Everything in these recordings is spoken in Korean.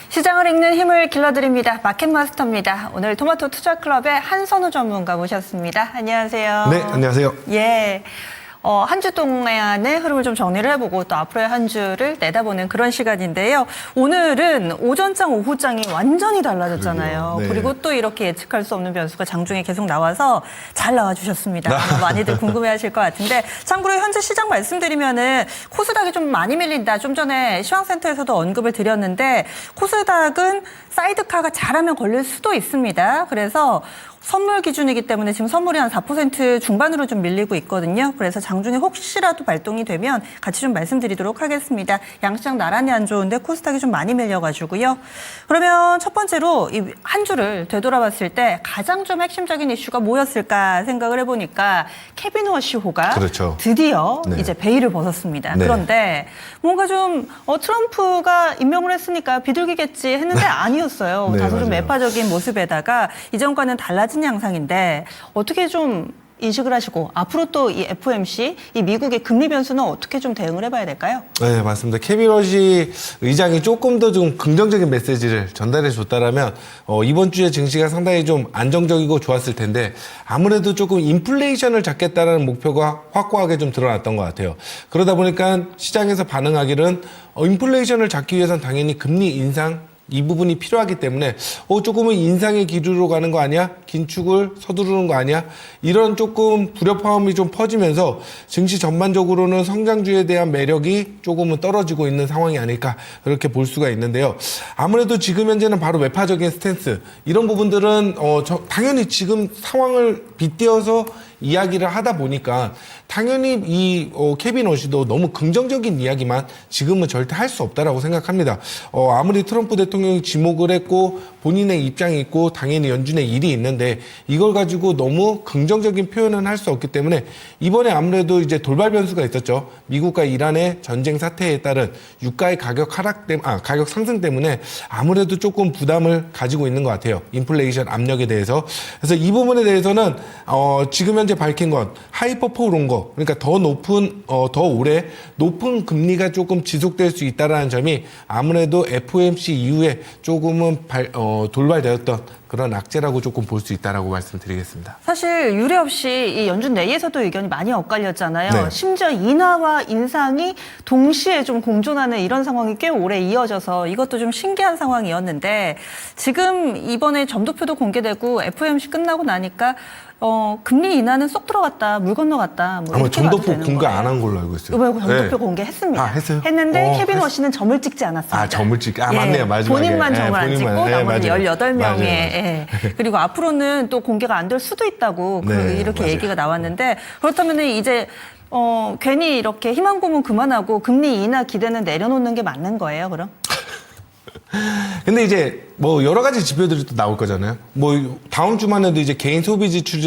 시장을 읽는 힘을 길러드립니다. 마켓마스터입니다. 오늘 토마토 투자클럽의 한선우 전문가 모셨습니다. 안녕하세요. 네, 안녕하세요. 예. 한 주 동안의 흐름을 좀 정리를 해보고 또 앞으로의 한 주를 내다보는 그런 시간인데요. 오늘은 오전장, 오후장이 완전히 달라졌잖아요. 네. 그리고 또 이렇게 예측할 수 없는 변수가 장중에 계속 나와서 잘 나와주셨습니다. 많이들 궁금해하실 것 같은데 참고로 현재 시장 말씀드리면은 코스닥이 좀 많이 밀린다. 좀 전에 시황센터에서도 언급을 드렸는데 코스닥은 사이드카가 잘하면 걸릴 수도 있습니다. 그래서 선물 기준이기 때문에 지금 선물이 한 4% 중반으로 좀 밀리고 있거든요. 그래서 장중에 혹시라도 발동이 되면 같이 좀 말씀드리도록 하겠습니다. 양시장 나란히 안 좋은데 코스닥이 좀 많이 밀려가지고요. 그러면 첫 번째로 이 한 주를 되돌아봤을 때 가장 좀 핵심적인 이슈가 뭐였을까 생각을 해보니까 케빈 워시호가 그렇죠. 드디어 네. 이제 베일을 벗었습니다. 네. 그런데 뭔가 좀 트럼프가 임명을 했으니까 비둘기겠지 했는데 아니었어요. 네, 다소 좀 맞아요. 매파적인 모습에다가 이전과는 달라진 양상인데 어떻게 좀 인식을 하시고 앞으로 또 이 FOMC, 이 미국의 금리 변수는 어떻게 좀 대응을 해봐야 될까요? 네, 맞습니다. 케빈 워시 의장이 조금 더 좀 긍정적인 메시지를 전달해 줬다라면 이번 주에 증시가 상당히 좀 안정적이고 좋았을 텐데 아무래도 조금 인플레이션을 잡겠다는 목표가 확고하게 좀 드러났던 것 같아요. 그러다 보니까 시장에서 반응하기는 인플레이션을 잡기 위해서는 당연히 금리 인상 이 부분이 필요하기 때문에 조금은 인상의 기류로 가는 거 아니야? 긴축을 서두르는 거 아니야? 이런 조금 불협화음이 좀 퍼지면서 증시 전반적으로는 성장주에 대한 매력이 조금은 떨어지고 있는 상황이 아닐까 그렇게 볼 수가 있는데요. 아무래도 지금 현재는 바로 매파적인 스탠스 이런 부분들은 당연히 지금 상황을 빗대어서 이야기를 하다 보니까 당연히 이 케빈 워시도 너무 긍정적인 이야기만 지금은 절대 할 수 없다라고 생각합니다. 아무리 트럼프 대통령이 지목을 했고 본인의 입장이 있고 당연히 연준의 일이 있는데 이걸 가지고 너무 긍정적인 표현은 할 수 없기 때문에 이번에 아무래도 이제 돌발 변수가 있었죠. 미국과 이란의 전쟁 사태에 따른 유가의 가격 가격 상승 때문에 아무래도 조금 부담을 가지고 있는 것 같아요. 인플레이션 압력에 대해서. 그래서 이 부분에 대해서는 지금 현재 밝힌 건 하이퍼 롱거 그러니까 더 오래 높은 금리가 조금 지속될 수 있다는 점이 아무래도 FOMC 이후에 조금은 돌발되었던 그런 악재라고 조금 볼 수 있다라고 말씀드리겠습니다. 사실 유례 없이 이 연준 내에서도 의견이 많이 엇갈렸잖아요. 네. 심지어 인하와 인상이 동시에 좀 공존하는 이런 상황이 꽤 오래 이어져서 이것도 좀 신기한 상황이었는데 지금 이번에 점도표도 공개되고 FOMC 끝나고 나니까 금리 인하는 쏙 들어갔다, 물 건너갔다. 뭐 아마 이렇게 봐도 점도표 되는 공개 거예요. 안 한 걸로 알고 있어요. 이번에 점도표 네. 공개했습니다. 했어요? 했는데 케빈 워시는 점을 찍지 않았습니다. 점을 찍기. 맞네요. 마지막에. 본인만 점을 안 찍고 본인만. 나머지 맞아요. 18명의 맞아요. 예. 그리고 앞으로는 또 공개가 안 될 수도 있다고 네, 이렇게 맞아요. 얘기가 나왔는데 그렇다면 이제 괜히 이렇게 희망 고문 그만하고 금리 인하 기대는 내려놓는 게 맞는 거예요, 그럼? 근데 이제 뭐 여러 가지 지표들이 또 나올 거잖아요. 뭐 다음 주만에도 이제 개인 소비 지출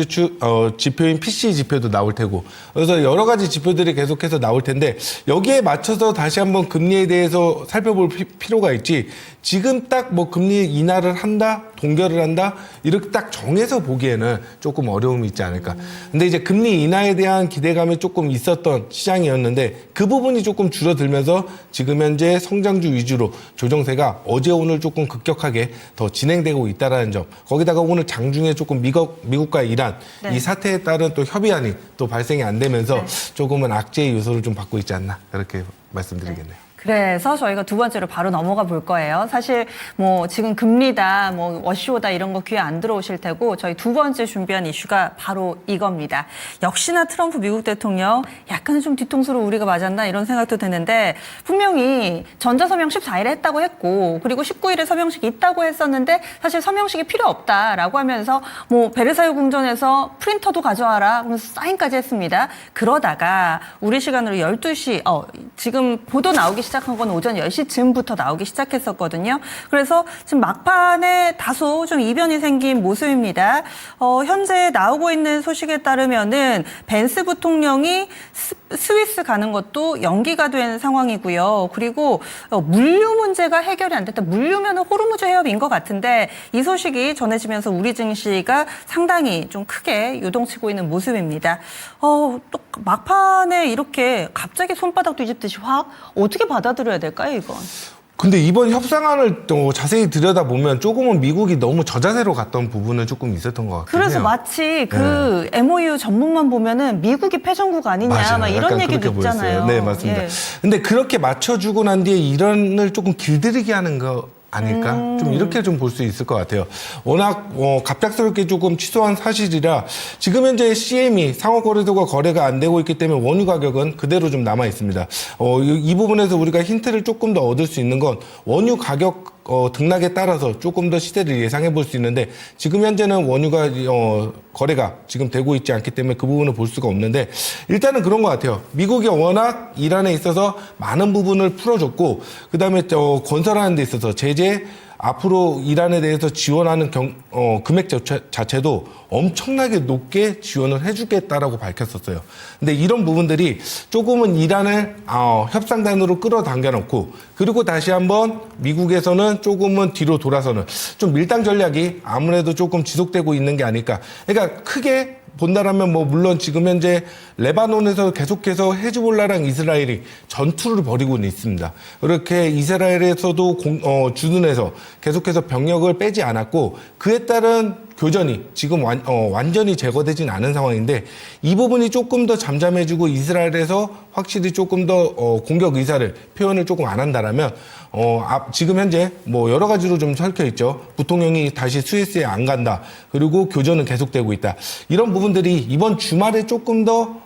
지표인 PCE 지표도 나올 테고 그래서 여러 가지 지표들이 계속해서 나올 텐데 여기에 맞춰서 다시 한번 금리에 대해서 살펴볼 필요가 있지. 지금 딱 뭐 금리 인하를 한다, 동결을 한다 이렇게 딱 정해서 보기에는 조금 어려움이 있지 않을까. 근데 이제 금리 인하에 대한 기대감이 조금 있었던 시장이었는데 그 부분이 조금 줄어들면서 지금 현재 성장주 위주로 조정세가 어제 오늘 조금 급격하게 더 진행되고 있다라는 점. 거기다가 오늘 장중에 조금 미국과 이란 네. 이 사태에 따른 또 협의안이 또 발생이 안 되면서 네. 조금은 악재의 요소를 좀 받고 있지 않나 그렇게 말씀드리겠네요. 그래서 저희가 두 번째로 바로 넘어가 볼 거예요. 사실 뭐 지금 금리다, 뭐 워시오다 이런 거 귀에 안 들어오실 테고 저희 두 번째 준비한 이슈가 바로 이겁니다. 역시나 트럼프 미국 대통령 약간은 좀 뒤통수로 우리가 맞았나 이런 생각도 드는데 분명히 전자서명 14일에 했다고 했고 그리고 19일에 서명식이 있다고 했었는데 사실 서명식이 필요 없다라고 하면서 뭐 베르사유 궁전에서 프린터도 가져와라 그러면서 사인까지 했습니다. 그러다가 우리 시간으로 12시 지금 보도 나오기 시작한 건 오전 10시쯤부터 나오기 시작했었거든요. 그래서 지금 막판에 다소 좀 이변이 생긴 모습입니다. 현재 나오고 있는 소식에 따르면은 벤스 부통령이 스위스 가는 것도 연기가 된 상황이고요. 그리고 물류 문제가 해결이 안 됐다. 물류면은 호르무즈 해협인 것 같은데 이 소식이 전해지면서 우리 증시가 상당히 좀 크게 요동치고 있는 모습입니다. 또 막판에 이렇게 갑자기 손바닥 뒤집듯이 확 어떻게 받아들여야 될까요, 이건? 근데 이번 협상안을 또 자세히 들여다보면 조금은 미국이 너무 저자세로 갔던 부분은 조금 있었던 것 같긴 그래서 해요. 마치 그 MOU 전문만 보면은 미국이 패전국 아니냐 맞아요. 막 이런 약간 얘기도 그렇게 있잖아요. 보였어요. 네, 맞습니다. 예. 근데 그렇게 맞춰주고 난 뒤에 이란을 조금 길들이게 하는 거 아닐까? 좀 이렇게 좀 볼 수 있을 것 같아요. 워낙 갑작스럽게 조금 취소한 사실이라 지금 현재 CME 상호거래소가 거래가 안 되고 있기 때문에 원유 가격은 그대로 좀 남아 있습니다. 이 부분에서 우리가 힌트를 조금 더 얻을 수 있는 건 원유 가격 등락에 따라서 조금 더 시세를 예상해 볼 수 있는데 지금 현재는 원유가 거래가 지금 되고 있지 않기 때문에 그 부분을 볼 수가 없는데 일단은 그런 것 같아요. 미국이 워낙 이란에 있어서 많은 부분을 풀어줬고 그 다음에 건설하는 데 있어서 제재 앞으로 이란에 대해서 지원하는 금액 자체도 엄청나게 높게 지원을 해주겠다라고 밝혔었어요. 근데 이런 부분들이 조금은 이란을 협상단으로 끌어당겨 놓고 그리고 다시 한번 미국에서는 조금은 뒤로 돌아서는 좀 밀당 전략이 아무래도 조금 지속되고 있는 게 아닐까. 그러니까 크게 본다라면 뭐 물론 지금 현재 레바논에서 계속해서 헤즈볼라랑 이스라엘이 전투를 벌이고는 있습니다. 그렇게 이스라엘에서도 주둔해서 계속해서 병력을 빼지 않았고 그에 따른 교전이 지금 완전히 제거되진 않은 상황인데 이 부분이 조금 더 잠잠해지고 이스라엘에서 확실히 조금 더 공격 의사를 표현을 조금 안 한다라면 지금 현재 뭐 여러 가지로 좀 설켜 있죠. 부통령이 다시 스위스에 안 간다. 그리고 교전은 계속되고 있다. 이런 부분들이 이번 주말에 조금 더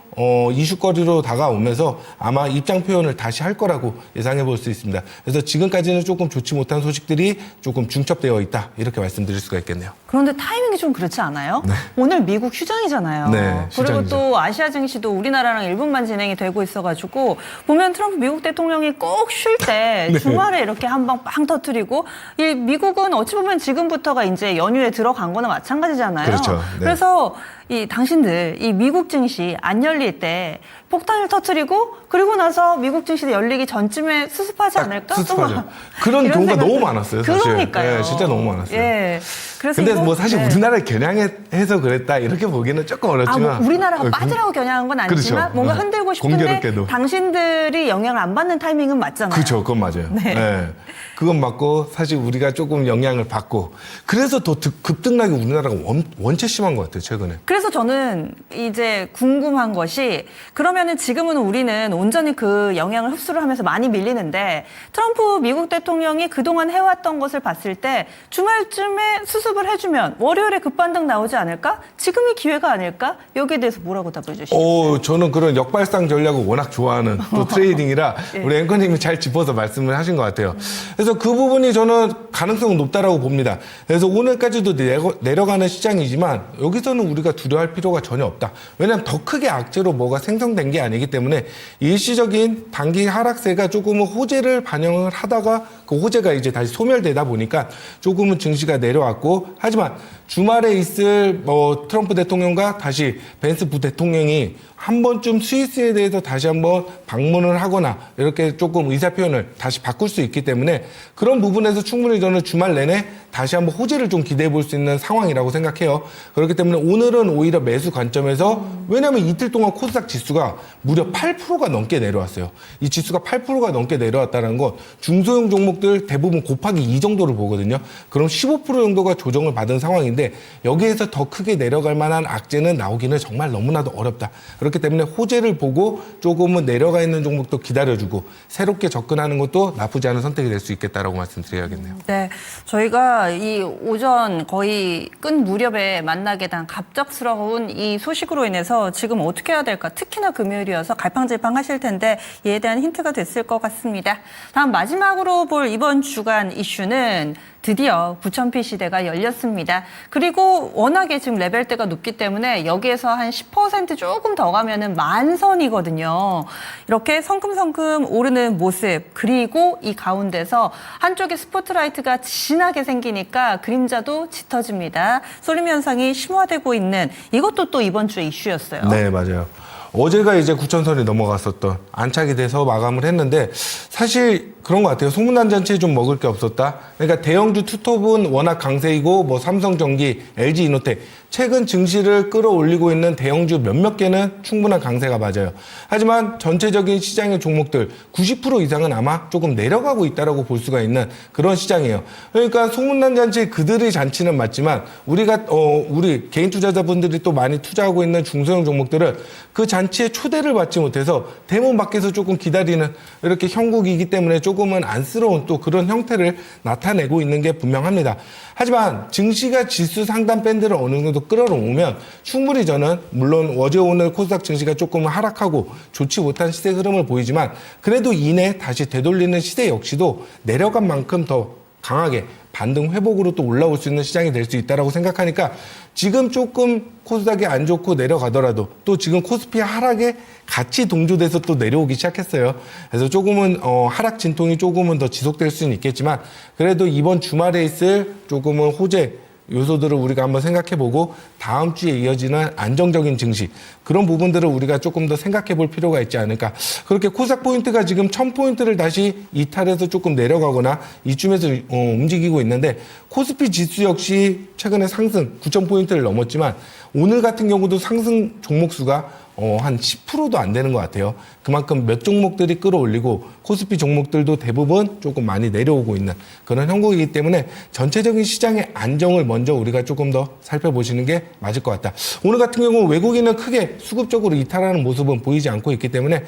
이슈거리로 다가오면서 아마 입장 표현을 다시 할 거라고 예상해 볼 수 있습니다. 그래서 지금까지는 조금 좋지 못한 소식들이 조금 중첩되어 있다. 이렇게 말씀드릴 수가 있겠네요. 그런데 타이밍이 좀 그렇지 않아요? 네. 오늘 미국 휴장이잖아요. 네, 그리고 휴장이죠. 또 아시아 증시도 우리나라랑 일본만 진행이 되고 있어가지고 보면 트럼프 미국 대통령이 꼭 쉴 때 네. 주말에 이렇게 한 방 빵 터뜨리고 이 미국은 어찌 보면 지금부터가 이제 연휴에 들어간 거나 마찬가지잖아요. 그렇죠. 네. 그래서 이 당신들 이 미국 증시 안 열릴 때 폭탄을 터뜨리고 그리고 나서 미국 증시 열리기 전쯤에 수습하지 않을까? 수습하죠. 그런 이런 경우가 생각도- 너무 많았어요. 사실. 그러니까요. 네, 진짜 너무 많았어요. 예. 그래서 근데 이거- 뭐 사실 네. 우리나라를 겨냥해서 그랬다 이렇게 보기는 조금 어렵지만 뭐 우리나라가 그- 빠지라고 겨냥한 건 아니지만 그렇죠. 뭔가 네. 흔들고 싶은데 공교롭게도. 당신들이 영향을 안 받는 타이밍은 맞잖아요. 그렇죠. 그건 맞아요. 네. 네. 그건 맞고 사실 우리가 조금 영향을 받고 그래서 더 급등락이 우리나라가 원체 심한 것 같아요. 최근에. 그래서 저는 이제 궁금한 것이 그러면은 지금은 우리는 온전히 그 영향을 흡수를 하면서 많이 밀리는데 트럼프 미국 대통령이 그동안 해왔던 것을 봤을 때 주말쯤에 수습을 해주면 월요일에 급반등 나오지 않을까? 지금이 기회가 아닐까? 여기에 대해서 뭐라고 답해 주시죠? 저는 그런 역발상 전략을 워낙 좋아하는 또 트레이딩이라 예. 우리 앵커님이 잘 짚어서 말씀을 하신 것 같아요. 그래서 그 부분이 저는 가능성은 높다라고 봅니다. 그래서 오늘까지도 내려가는 시장이지만 여기서는 우리가 두려워할 필요가 전혀 없다. 왜냐하면 더 크게 악재로 뭐가 생성된 게 아니기 때문에 일시적인 단기 하락세가 조금은 호재를 반영을 하다가 그 호재가 이제 다시 소멸되다 보니까 조금은 증시가 내려왔고 하지만 주말에 있을 트럼프 대통령과 다시 벤스 부대통령이 한 번쯤 스위스에 대해서 다시 한번 방문을 하거나 이렇게 조금 의사표현을 다시 바꿀 수 있기 때문에 그런 부분에서 충분히 저는 주말 내내 다시 한번 호재를 좀 기대해 볼 수 있는 상황이라고 생각해요. 그렇기 때문에 오늘은 오히려 매수 관점에서 왜냐하면 이틀 동안 코스닥 지수가 무려 8%가 넘게 내려왔어요. 이 지수가 8%가 넘게 내려왔다는 건 중소형 종목들 대부분 곱하기 2 정도를 보거든요. 그럼 15% 정도가 조정을 받은 상황인데 여기에서 더 크게 내려갈 만한 악재는 나오기는 정말 너무나도 어렵다. 그렇기 때문에 호재를 보고 조금은 내려가 있는 종목도 기다려주고 새롭게 접근하는 것도 나쁘지 않은 선택이 될 수 있겠다라고 말씀드려야겠네요. 네, 저희가 이 오전 거의 끝 무렵에 만나게 된 갑작스러운 이 소식으로 인해서 지금 어떻게 해야 될까? 특히나 금요일이어서 갈팡질팡하실 텐데 이에 대한 힌트가 됐을 것 같습니다. 다음 마지막으로 볼 이번 주간 이슈는 드디어 9,000피 시대가 열렸습니다. 그리고 워낙에 지금 레벨대가 높기 때문에 여기에서 한 10% 조금 더 가면은 만선이거든요. 이렇게 성큼성큼 오르는 모습 그리고 이 가운데서 한쪽에 스포트라이트가 진하게 생기니까 그림자도 짙어집니다. 쏠림 현상이 심화되고 있는 이것도 또 이번 주의 이슈였어요. 네, 맞아요. 어제가 이제 9,000선이 넘어갔었던 안착이 돼서 마감을 했는데 사실 그런 것 같아요. 소문난 잔치에 좀 먹을 게 없었다. 그러니까 대형주 투톱은 워낙 강세이고 뭐 삼성전기, LG이노텍 최근 증시를 끌어올리고 있는 대형주 몇몇 개는 충분한 강세가 맞아요. 하지만 전체적인 시장의 종목들 90% 이상은 아마 조금 내려가고 있다라고 볼 수가 있는 그런 시장이에요. 그러니까 소문난 잔치 그들의 잔치는 맞지만 우리 개인 투자자분들이 또 많이 투자하고 있는 중소형 종목들은 그 잔치에 초대를 받지 못해서 대문 밖에서 조금 기다리는 이렇게 형국이기 때문에 조금은 안쓰러운 또 그런 형태를 나타내고 있는 게 분명합니다. 하지만 증시가 지수 상단 밴드를 어느 정도 끌어오면 충분히 저는 물론 어제 오늘 코스닥 증시가 조금 하락하고 좋지 못한 시세 흐름을 보이지만 그래도 이내 다시 되돌리는 시세 역시도 내려간 만큼 더 강하게 반등 회복으로 또 올라올 수 있는 시장이 될 수 있다라고 생각하니까 지금 조금 코스닥이 안 좋고 내려가더라도 또 지금 코스피 하락에 같이 동조돼서 또 내려오기 시작했어요. 그래서 조금은 하락 진통이 조금은 더 지속될 수는 있겠지만 그래도 이번 주말에 있을 조금은 호재 요소들을 우리가 한번 생각해보고 다음 주에 이어지는 안정적인 증시 그런 부분들을 우리가 조금 더 생각해볼 필요가 있지 않을까. 그렇게 코스닥 포인트가 지금 1000포인트를 다시 이탈해서 조금 내려가거나 이쯤에서 움직이고 있는데 코스피 지수 역시 최근에 상승 9000포인트를 넘었지만 오늘 같은 경우도 상승 종목 수가 한 10%도 안 되는 것 같아요. 그만큼 몇 종목들이 끌어올리고 코스피 종목들도 대부분 조금 많이 내려오고 있는 그런 형국이기 때문에 전체적인 시장의 안정을 먼저 우리가 조금 더 살펴보시는 게 맞을 것 같다. 오늘 같은 경우 외국인은 크게 수급적으로 이탈하는 모습은 보이지 않고 있기 때문에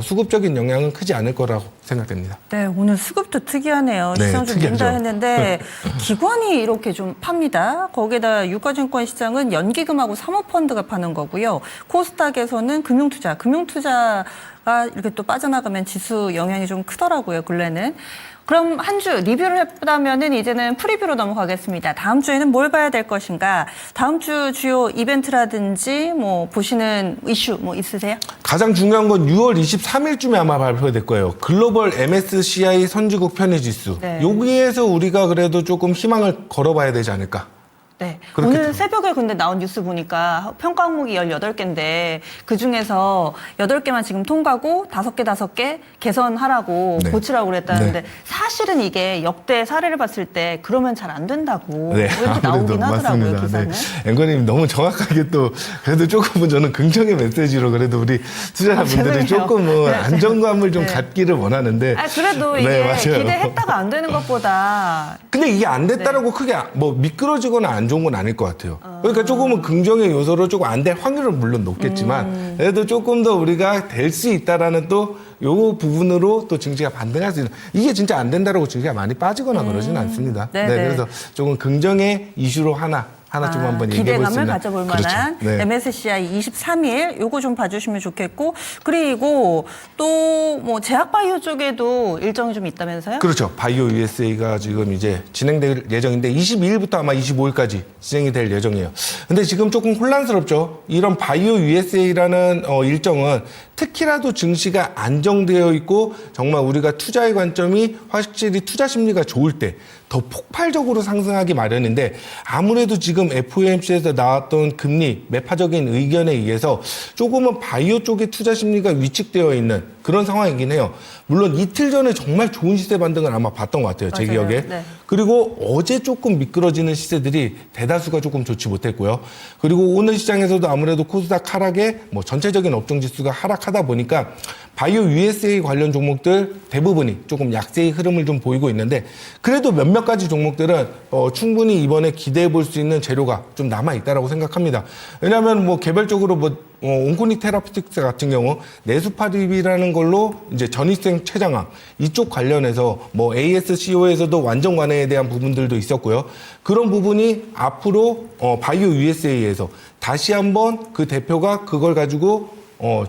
수급적인 영향은 크지 않을 거라고 생각됩니다. 네, 오늘 수급도 특이하네요. 네, 시장 좀 특이하죠. 된다 했는데 기관이 이렇게 좀 팝니다. 거기에다 유가증권 시장은 연기금하고 사모펀드가 파는 거고요. 코스닥에서는 금융투자가 이렇게 또 빠져나가면 지수 영향이 좀 크더라고요, 근래는. 그럼 한 주 리뷰를 했다면은 이제는 프리뷰로 넘어가겠습니다. 다음 주에는 뭘 봐야 될 것인가? 다음 주 주요 이벤트라든지 뭐 보시는 이슈 뭐 있으세요? 가장 중요한 건 6월 23일쯤에 아마 발표될 거예요. 글로벌 MSCI 선진국 편의지수. 네. 여기에서 우리가 그래도 조금 희망을 걸어봐야 되지 않을까. 네. 그렇게 오늘 새벽에 근데 나온 뉴스 보니까 평가 항목이 18개인데 그중에서 8개만 지금 통과고 5개 개선하라고 네. 고치라고 그랬다는데 네. 사실은 이게 역대 사례를 봤을 때 그러면 잘 안 된다고 네, 이렇게 나오긴 하더라고요, 기사는. 네. 앵커님 너무 정확하게 또 그래도 조금은 저는 긍정의 메시지로 그래도 우리 투자자분들이 죄송해요. 조금 네. 안정감을 좀 네. 갖기를 원하는데. 그래도 이게 네, 맞아요. 기대했다가 안 되는 것보다 근데 이게 안 됐다라고 크게 뭐 미끄러지거나 안 좋은 건 아닐 것 같아요. 그러니까 조금은 긍정의 요소로 조금 안 될 확률은 물론 높겠지만 그래도 조금 더 우리가 될 수 있다라는 또 요 부분으로 또 증시가 반등할 수 있는 이게 진짜 안 된다라고 증시가 많이 빠지거나 그러지는 않습니다. 네, 네, 네. 그래서 조금 긍정의 이슈로 하나 좀 한번 얘기해 볼 수 기대감을 있는 가져볼 그렇죠. 만한 네. MSCI 23일 요거 좀 봐주시면 좋겠고 그리고 또 뭐 제약바이오 쪽에도 일정이 좀 있다면서요? 그렇죠. 바이오 USA가 지금 이제 진행될 예정인데 22일부터 아마 25일까지 진행이 될 예정이에요. 근데 지금 조금 혼란스럽죠. 이런 바이오 USA라는 일정은 특히라도 증시가 안정되어 있고 정말 우리가 투자의 관점이 확실히 투자 심리가 좋을 때 더 폭발적으로 상승하기 마련인데 아무래도 지금 FOMC에서 나왔던 금리 매파적인 의견에 의해서 조금은 바이오 쪽의 투자 심리가 위축되어 있는 그런 상황이긴 해요. 물론 이틀 전에 정말 좋은 시세 반등을 아마 봤던 것 같아요. 제 맞아요. 기억에. 네. 그리고 어제 조금 미끄러지는 시세들이 대다수가 조금 좋지 못했고요. 그리고 오늘 시장에서도 아무래도 코스닥 하락에 뭐 전체적인 업종 지수가 하락하다 보니까 바이오 USA 관련 종목들 대부분이 조금 약세의 흐름을 좀 보이고 있는데 그래도 몇몇 가지 종목들은 충분히 이번에 기대해 볼 수 있는 재료가 좀 남아 있다라고 생각합니다. 왜냐하면 뭐 개별적으로 온코닉 테라피틱스 같은 경우 내수파립이라는 걸로 이제 전이생 췌장암 이쪽 관련해서 뭐 ASCO에서도 완전 관해에 대한 부분들도 있었고요. 그런 부분이 앞으로 바이오 USA에서 다시 한번 그 대표가 그걸 가지고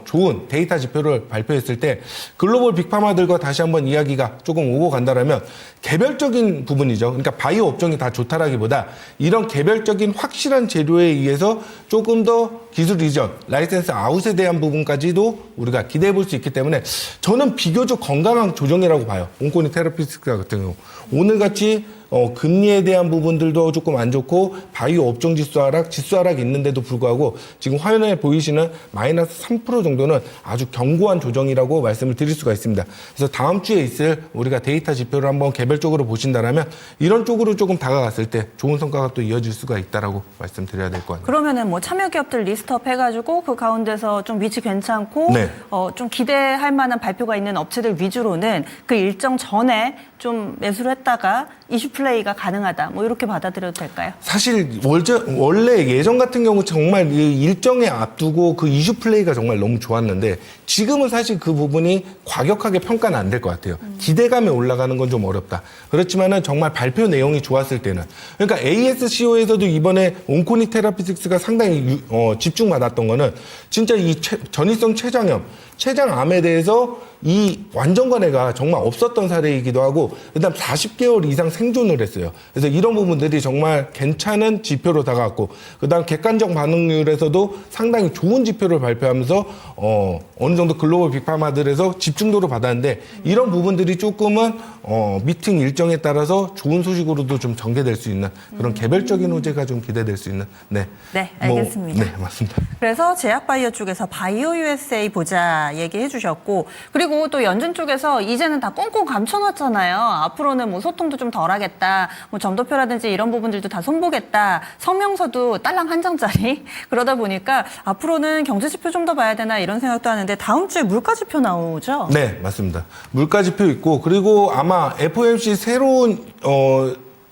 좋은 데이터 지표를 발표했을 때 글로벌 빅파마들과 다시 한번 이야기가 조금 오고 간다라면 개별적인 부분이죠. 그러니까 바이오 업종이 다 좋다라기보다 이런 개별적인 확실한 재료에 의해서 조금 더 기술 이전, 라이센스 아웃에 대한 부분까지도 우리가 기대해 볼 수 있기 때문에 저는 비교적 건강한 조정이라고 봐요. 온코닉 테라피틱스 같은 경우. 오늘같이 금리에 대한 부분들도 조금 안 좋고 바이오 업종 지수 하락 있는데도 불구하고 지금 화면에 보이시는 마이너스 3% 정도는 아주 견고한 조정이라고 말씀을 드릴 수가 있습니다. 그래서 다음 주에 있을 우리가 데이터 지표를 한번 개별적으로 보신다라면 이런 쪽으로 조금 다가갔을 때 좋은 성과가 또 이어질 수가 있다라고 말씀드려야 될 것 같아요. 그러면은 뭐 참여 기업들 리스트업 해가지고 그 가운데서 좀 위치 괜찮고 네. 좀 기대할 만한 발표가 있는 업체들 위주로는 그 일정 전에 좀 매수를 했다가 이슈 플레이가 가능하다. 뭐 이렇게 받아들여도 될까요? 사실 원래 예전 같은 경우 정말 이 일정에 앞두고 그 이슈 플레이가 정말 너무 좋았는데 지금은 사실 그 부분이 과격하게 평가는 안 될 것 같아요. 기대감에 올라가는 건 좀 어렵다. 그렇지만은 정말 발표 내용이 좋았을 때는 그러니까 ASCO에서도 이번에 온코니 테라피틱스가 상당히 집중받았던 거는 진짜 이 전이성 췌장암에 대해서 이 완전관해가 정말 없었던 사례이기도 하고 그다음 40개월 이상 생존을 했어요. 그래서 이런 부분들이 정말 괜찮은 지표로 다가왔고 그다음 객관적 반응률에서도 상당히 좋은 지표를 발표하면서 어느 정도 글로벌 빅파마들에서 집중도를 받았는데 이런 부분들이 조금은 미팅 일정에 따라서 좋은 소식으로도 좀 전개될 수 있는 그런 개별적인 호재가 좀 기대될 수 있는 네, 알겠습니다. 네, 맞습니다. 그래서 제약바이오 쪽에서 바이오 USA 보자 얘기해 주셨고 그리고 또 연준 쪽에서 이제는 다 꽁꽁 감춰놨잖아요. 앞으로는 뭐 소통도 좀 덜하겠다. 뭐 점도표라든지 이런 부분들도 다 손보겠다. 성명서도 딸랑 한 장짜리. 그러다 보니까 앞으로는 경제지표 좀 더 봐야 되나 이런 생각도 하는데 다음 주에 물가지표 나오죠? 네, 맞습니다. 물가지표 있고 그리고 아마 FOMC 새로운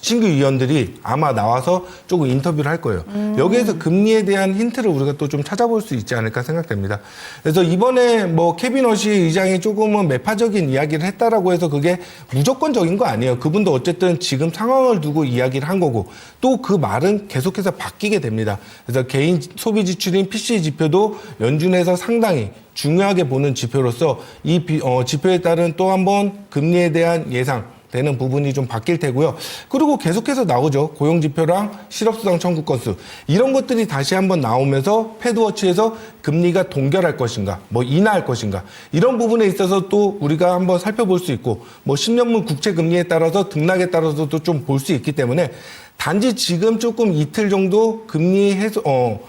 신규 위원들이 아마 나와서 조금 인터뷰를 할 거예요. 여기에서 금리에 대한 힌트를 우리가 또 좀 찾아볼 수 있지 않을까 생각됩니다. 그래서 이번에 뭐 케빈 허시 의장이 조금은 매파적인 이야기를 했다라고 해서 그게 무조건적인 거 아니에요. 그분도 어쨌든 지금 상황을 두고 이야기를 한 거고 또 그 말은 계속해서 바뀌게 됩니다. 그래서 개인 소비 지출인 PCE 지표도 연준에서 상당히 중요하게 보는 지표로서 이 지표에 따른 또 한 번 금리에 대한 예상 되는 부분이 좀 바뀔 테고요. 그리고 계속해서 나오죠. 고용지표랑 실업수당 청구 건수. 이런 것들이 다시 한번 나오면서 패드워치에서 금리가 동결할 것인가, 뭐 인하할 것인가. 이런 부분에 있어서 또 우리가 한번 살펴볼 수 있고, 뭐 10년물 국채 금리에 따라서 등락에 따라서도 좀 볼 수 있기 때문에 단지 지금 조금 이틀 정도 금리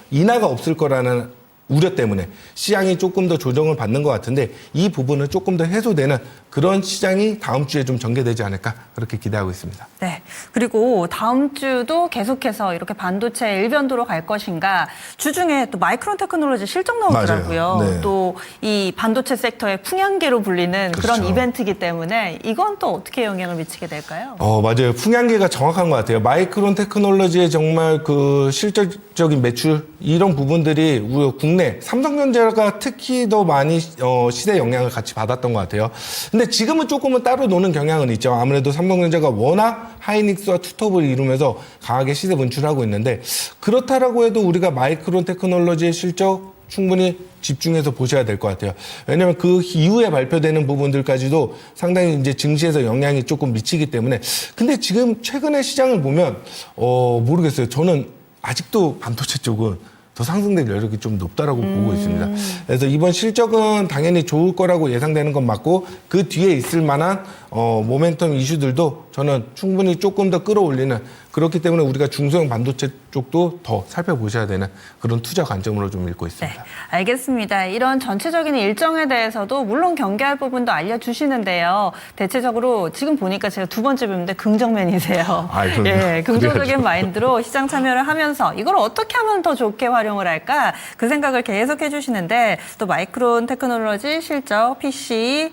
인하가 없을 거라는 우려 때문에 시장이 조금 더 조정을 받는 것 같은데 이 부분은 조금 더 해소되는 그런 시장이 다음 주에 좀 전개되지 않을까 그렇게 기대하고 있습니다. 네. 그리고 다음 주도 계속해서 이렇게 반도체 일변도로 갈 것인가 주중에 또 마이크론 테크놀로지 실적 나오더라고요. 맞아요. 네. 또 이 반도체 섹터의 풍향계로 불리는 그런 그렇죠. 이벤트이기 때문에 이건 또 어떻게 영향을 미치게 될까요? 맞아요. 풍향계가 정확한 것 같아요. 마이크론 테크놀로지의 정말 그 실질적인 매출 이런 부분들이 우리 국내 삼성전자가 특히 더 많이 시대 영향을 같이 받았던 것 같아요. 근데 지금은 조금은 따로 노는 경향은 있죠. 아무래도 삼성전자가 워낙 하이닉스와 투톱을 이루면서 강하게 시세 분출하고 있는데 그렇다라고 해도 우리가 마이크론 테크놀로지의 실적 충분히 집중해서 보셔야 될 것 같아요. 왜냐하면 그 이후에 발표되는 부분들까지도 상당히 이제 증시에서 영향이 조금 미치기 때문에 근데 지금 최근에 시장을 보면 모르겠어요. 저는 아직도 반도체 쪽은 더 상승될 여력이 좀 높다라고 보고 있습니다. 그래서 이번 실적은 당연히 좋을 거라고 예상되는 건 맞고 그 뒤에 있을 만한 모멘텀 이슈들도 저는 충분히 조금 더 끌어올리는 그렇기 때문에 우리가 중소형 반도체 쪽도 더 살펴보셔야 되는 그런 투자 관점으로 좀 읽고 있습니다. 네, 알겠습니다. 이런 전체적인 일정에 대해서도 물론 경계할 부분도 알려주시는데요. 대체적으로 지금 보니까 제가 두 번째 뵙는데 긍정맨이세요. 그럼요. 예, 긍정적인 그래야죠. 마인드로 시장 참여를 하면서 이걸 어떻게 하면 더 좋게 활용을 할까 그 생각을 계속 해주시는데 또 마이크론 테크놀로지 실적, PC,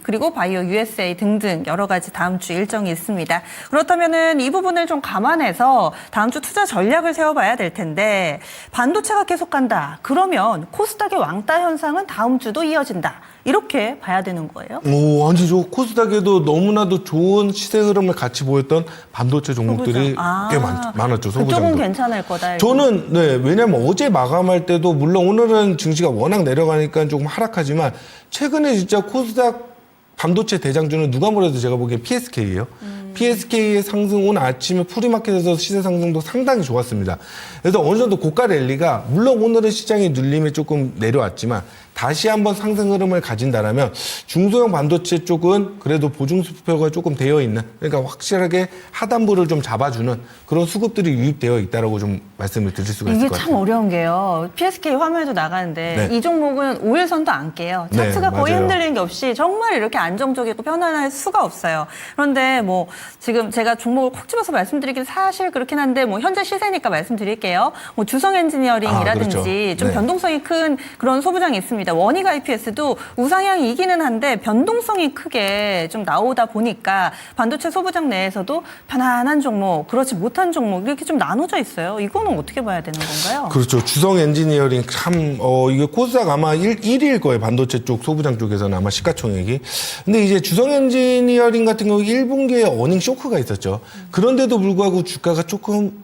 그리고 바이오 USA 등등 여러 가지 다음 주 일정이 있습니다. 그렇다면은 이 부분을 좀 감안해서 다음 주 투자 전략을 세워봐야 될 텐데 반도체가 계속 간다. 그러면 코스닥의 왕따 현상은 다음 주도 이어진다. 이렇게 봐야 되는 거예요? 아니죠. 코스닥에도 너무나도 좋은 시세 흐름을 같이 보였던 반도체 종목들이 꽤 많았죠. 그쪽은 소부장도. 괜찮을 거다. 저는 왜냐면 어제 마감할 때도 물론 오늘은 증시가 워낙 내려가니까 조금 하락하지만 최근에 진짜 코스닥 반도체 대장주는 누가 뭐래도 제가 보기엔 PSK예요. PSK의 상승 오늘 아침에 프리마켓에서 시세 상승도 상당히 좋았습니다. 그래서 어느 정도 고가 랠리가 물론 오늘은 시장의 눌림에 조금 내려왔지만 다시 한번 상승 흐름을 가진다라면 중소형 반도체 쪽은 그래도 보증 수표가 조금 되어 있는, 그러니까 확실하게 하단부를 좀 잡아주는 그런 수급들이 유입되어 있다라고 좀 말씀을 드릴 수가 있을 이게 것 참 같아요. 어려운 게요. PSK 화면에도 나가는데 네. 이 종목은 5일선도 안 깨요. 네, 차트가 거의 맞아요. 흔들리는 게 없이 정말 이렇게 안정적이고 편안할 수가 없어요. 그런데 뭐 지금 제가 종목을 콕 집어서 말씀드리긴 사실 그렇긴 한데 뭐 현재 시세니까 말씀드릴게요. 뭐 주성 엔지니어링이라든지 그렇죠. 좀 네. 변동성이 큰 그런 소부장이 있습니다. 원익 IPS도 우상향이 이기는 한데 변동성이 크게 좀 나오다 보니까 반도체 소부장 내에서도 편안한 종목, 그렇지 못한 종목 이렇게 좀 나눠져 있어요. 이거는 어떻게 봐야 되는 건가요? 그렇죠. 주성 엔지니어링 참, 이게 코스닥 아마 1위일 거예요. 반도체 쪽, 소부장 쪽에서는 아마 시가총액이. 근데 이제 주성 엔지니어링 같은 경우 1분기에 어닝 쇼크가 있었죠. 그런데도 불구하고 주가가 조금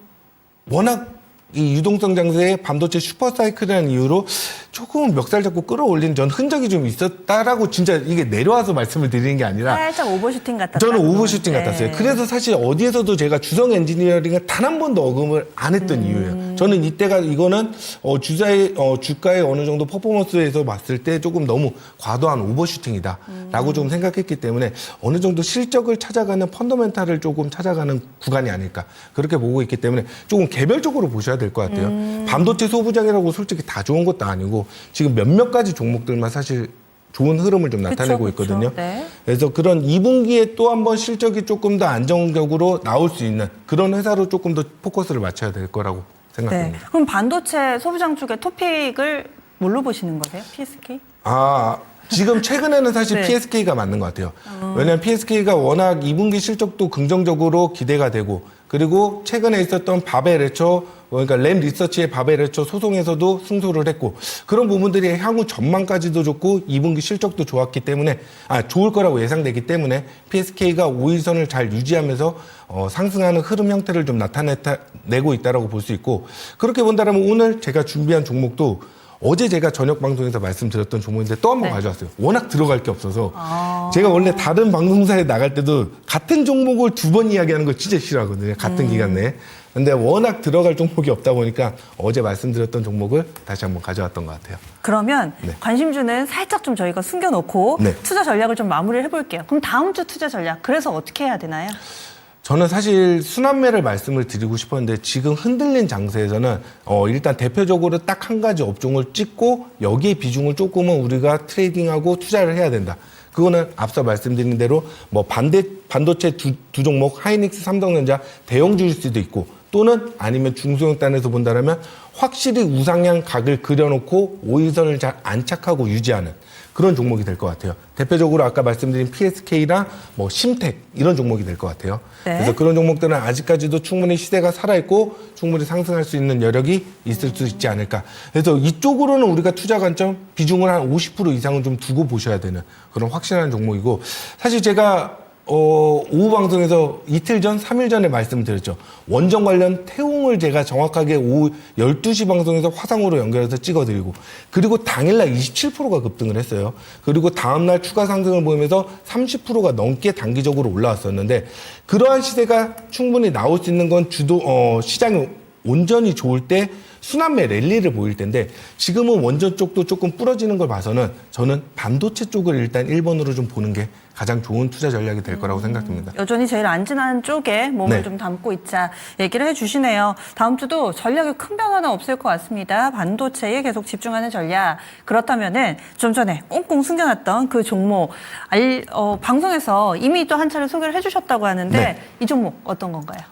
워낙 이 유동성 장세의 반도체 슈퍼사이클이라는 이유로 조금 멱살 잡고 끌어올린 전 흔적이 좀 있었다라고 진짜 이게 내려와서 말씀을 드리는 게 아니라 살짝 오버슈팅 같았다. 저는 오버슈팅 같았어요. 그래서 사실 어디에서도 제가 주성 엔지니어링을 단 한 번도 언급을 안 했던 이유예요. 저는 이때가 이거는 주가의 어느 정도 퍼포먼스에서 봤을 때 조금 너무 과도한 오버슈팅이다라고 좀 생각했기 때문에 어느 정도 실적을 찾아가는 펀더멘탈을 조금 찾아가는 구간이 아닐까 그렇게 보고 있기 때문에 조금 개별적으로 보셔야 될 것 같아요. 반도체 소부장이라고 솔직히 다 좋은 것도 아니고 지금 몇몇 가지 종목들만 사실 좋은 흐름을 좀 나타내고 있거든요. 네. 그래서 그런 2분기에 또 한 번 실적이 조금 더 안정적으로 나올 수 있는 그런 회사로 조금 더 포커스를 맞춰야 될 거라고 네. 생각합니다. 그럼 반도체 소부장 쪽의 토픽을 뭘로 보시는 거세요? PSK? 지금 최근에는 사실 네. PSK가 맞는 것 같아요. 왜냐하면 PSK가 워낙 2분기 실적도 긍정적으로 기대가 되고 그리고 최근에 있었던 바벨레처 그러니까 램 리서치의 바벨레처 소송에서도 승소를 했고 그런 부분들이 향후 전망까지도 좋고 2분기 실적도 좋았기 때문에 좋을 거라고 예상되기 때문에 PSK가 5일선을 잘 유지하면서 상승하는 흐름 형태를 좀 나타내고 있다라고 볼 수 있고 그렇게 본다면 오늘 제가 준비한 종목도 어제 제가 저녁 방송에서 말씀드렸던 종목인데 또 한 번 네. 가져왔어요. 워낙 들어갈 게 없어서. 제가 원래 다른 방송사에 나갈 때도 같은 종목을 두 번 이야기하는 걸 진짜 싫어하거든요. 같은 기간 내에. 근데 워낙 들어갈 종목이 없다 보니까 어제 말씀드렸던 종목을 다시 한번 가져왔던 것 같아요. 그러면 네. 관심주는 살짝 좀 저희가 숨겨놓고 네. 투자 전략을 좀 마무리를 해볼게요. 그럼 다음 주 투자 전략 그래서 어떻게 해야 되나요? 저는 사실 순환매를 말씀을 드리고 싶었는데 지금 흔들린 장세에서는 일단 대표적으로 딱 한 가지 업종을 찍고 여기에 비중을 조금은 우리가 트레이딩하고 투자를 해야 된다. 그거는 앞서 말씀드린 대로 뭐 반도체 두 종목 하이닉스, 삼성전자 대형주일 수도 있고 또는 아니면 중소형 단에서 본다면 확실히 우상향 각을 그려놓고 5일선을 잘 안착하고 유지하는 그런 종목이 될 것 같아요. 대표적으로 아까 말씀드린 PSK나 뭐 심텍 이런 종목이 될 것 같아요. 네. 그래서 그런 종목들은 아직까지도 충분히 시대가 살아있고 충분히 상승할 수 있는 여력이 있을 수 있지 않을까. 그래서 이쪽으로는 우리가 투자 관점 비중을 한 50% 이상은 좀 두고 보셔야 되는 그런 확실한 종목이고 사실 제가 오후 방송에서 이틀 전, 3일 전에 말씀드렸죠. 원전 관련 태웅을 제가 정확하게 오후 12시 방송에서 화상으로 연결해서 찍어드리고 그리고 당일날 27%가 급등을 했어요. 그리고 다음날 추가 상승을 보이면서 30%가 넘게 단기적으로 올라왔었는데 그러한 시세가 충분히 나올 수 있는 건 시장이 온전히 좋을 때 순환매 랠리를 보일 텐데 지금은 원전 쪽도 조금 부러지는 걸 봐서는 저는 반도체 쪽을 일단 1번으로 좀 보는 게 가장 좋은 투자 전략이 될 거라고 생각됩니다. 여전히 제일 안전한 쪽에 몸을 네. 좀 담고 있자 얘기를 해주시네요. 다음 주도 전략에 큰 변화는 없을 것 같습니다. 반도체에 계속 집중하는 전략. 그렇다면은 좀 전에 꽁꽁 숨겨놨던 그 종목 방송에서 이미 또 한 차례 소개를 해주셨다고 하는데 네. 이 종목 어떤 건가요?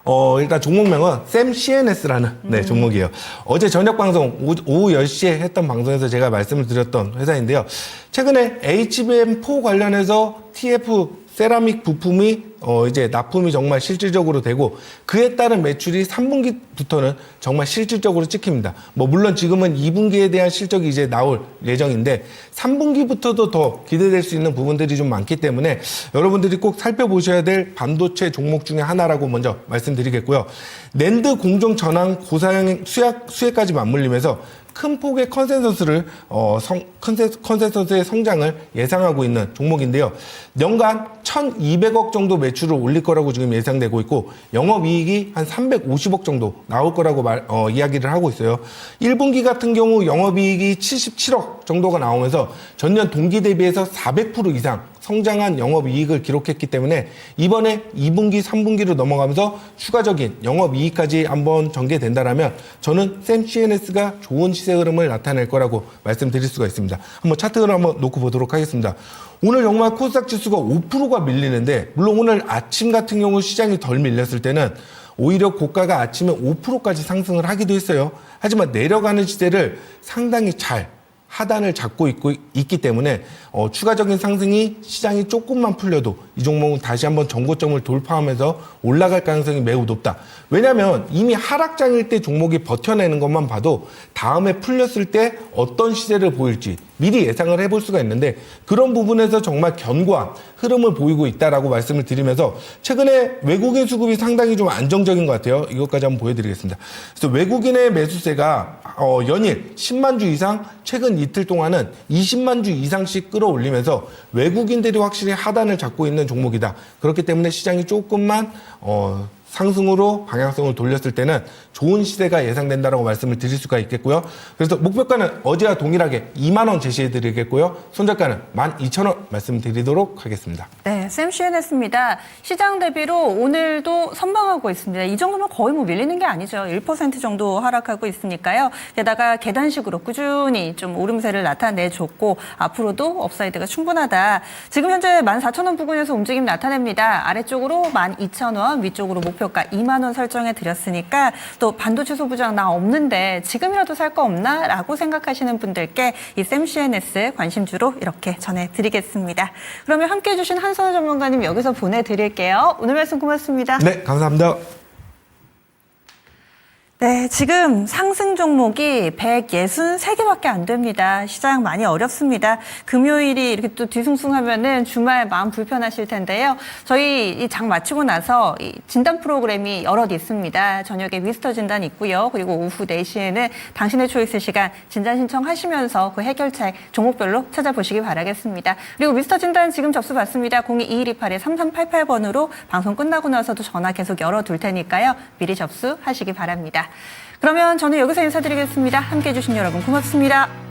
일단 종목명은 샘 CNS라는 종목이에요. 어제 저녁 방송 오후 10시에 했던 방송에서 제가 말씀을 드렸던 회사인데요. 최근에 HBM4 관련해서 TF 세라믹 부품이 이제 납품이 정말 실질적으로 되고 그에 따른 매출이 3분기부터는 정말 실질적으로 찍힙니다. 뭐 물론 지금은 2분기에 대한 실적이 이제 나올 예정인데 3분기부터도 더 기대될 수 있는 부분들이 좀 많기 때문에 여러분들이 꼭 살펴보셔야 될 반도체 종목 중에 하나라고 먼저 말씀드리겠고요. 낸드 공정 전환 고사양 수혜까지 맞물리면서 큰 폭의 컨센서스의 성장을 예상하고 있는 종목인데요. 연간 1,200억 정도 매출을 올릴 거라고 지금 예상되고 있고 영업이익이 한 350억 정도 나올 거라고 이야기를 하고 있어요. 1분기 같은 경우 영업이익이 77억 정도가 나오면서 전년 동기 대비해서 400% 이상 성장한 영업이익을 기록했기 때문에 이번에 2분기, 3분기로 넘어가면서 추가적인 영업이익까지 한번 전개된다라면 저는 샘 CNS가 좋은 시세 흐름을 나타낼 거라고 말씀드릴 수가 있습니다. 한번 차트를 한번 놓고 보도록 하겠습니다. 오늘 정말 코스닥 지수가 5%가 밀리는데 물론 오늘 아침 같은 경우 시장이 덜 밀렸을 때는 오히려 고가가 아침에 5%까지 상승을 하기도 했어요. 하지만 내려가는 시세를 상당히 잘 하단을 잡고 있기 때문에 추가적인 상승이 시장이 조금만 풀려도 이 종목은 다시 한번 전고점을 돌파하면서 올라갈 가능성이 매우 높다. 왜냐하면 이미 하락장일 때 종목이 버텨내는 것만 봐도 다음에 풀렸을 때 어떤 시세를 보일지 미리 예상을 해볼 수가 있는데 그런 부분에서 정말 견고한 흐름을 보이고 있다라고 말씀을 드리면서 최근에 외국인 수급이 상당히 좀 안정적인 것 같아요. 이것까지 한번 보여드리겠습니다. 그래서 외국인의 매수세가 연일 10만 주 이상 최근 이틀 동안은 20만 주 이상씩 끌어올리면서 외국인들이 확실히 하단을 잡고 있는 종목이다. 그렇기 때문에 시장이 조금만 상승으로 방향성을 돌렸을 때는 좋은 시세가 예상된다라고 말씀을 드릴 수가 있겠고요. 그래서 목표가는 어제와 동일하게 2만 원 제시해 드리겠고요. 손절가는 12,000원 말씀드리도록 하겠습니다. 네, 샘 CNS입니다. 시장 대비로 오늘도 선방하고 있습니다. 이 정도면 거의 뭐 밀리는 게 아니죠. 1% 정도 하락하고 있으니까요. 게다가 계단식으로 꾸준히 좀 오름세를 나타내줬고 앞으로도 업사이드가 충분하다. 지금 현재 14,000원 부근에서 움직임 나타냅니다. 아래쪽으로 12,000원, 위쪽으로 목표가 2만 원 설정해 드렸으니까 또 반도체 소부장 나 없는데 지금이라도 살 거 없나? 라고 생각하시는 분들께 이 샘 CNS 관심주로 이렇게 전해드리겠습니다. 그러면 함께해 주신 한선우 전문가님 여기서 보내드릴게요. 오늘 말씀 고맙습니다. 네, 감사합니다. 네, 지금 상승 종목이 163개밖에 안 됩니다. 시장 많이 어렵습니다. 금요일이 이렇게 또 뒤숭숭하면은 주말 마음 불편하실 텐데요. 저희 이 장 마치고 나서 이 진단 프로그램이 여럿 있습니다. 저녁에 미스터 진단 있고요. 그리고 오후 4시에는 당신의 초이스 시간 진단 신청하시면서 그 해결책 종목별로 찾아보시기 바라겠습니다. 그리고 미스터 진단 지금 접수 받습니다. 022128-3388번으로 방송 끝나고 나서도 전화 계속 열어둘 테니까요. 미리 접수하시기 바랍니다. 그러면 저는 여기서 인사드리겠습니다. 함께해 주신 여러분 고맙습니다.